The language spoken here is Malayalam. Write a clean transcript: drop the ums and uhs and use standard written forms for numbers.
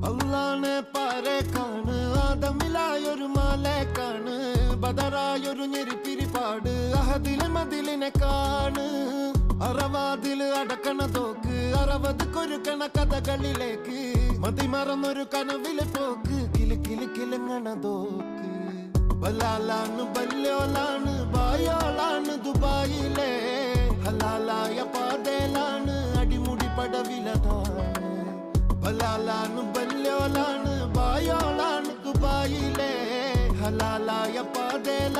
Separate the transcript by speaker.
Speaker 1: അള്ളാനെ പാരെ കാണ് ആദമിലായൊരു മാലേക്കാണ് ബദറായൊരു ഞെരിപ്പിരിപ്പാട് അഹദിലെ മതിലിനെ കാണ് അറവാതില് അടക്കണ തോക്ക് 60 കൊരുക്കണ കഥകളിലേക്ക് മതിമറന്നൊരു കനവിലെ പോക്ക് കിലി കിലി കിലങ്ങണ തോക്ക് ബലാലാണ് ബല്യോലാണ് ബായോളാണ് ദുബായിലെ ഹലാലായ പാതയിലാണ് അടിമുടി പടവിലതാണ് ബലാലാണ് ബല്യോലാണ് ബായോളാണ് ദുബായിലെ ഹലാലായ പാതയിലാണ്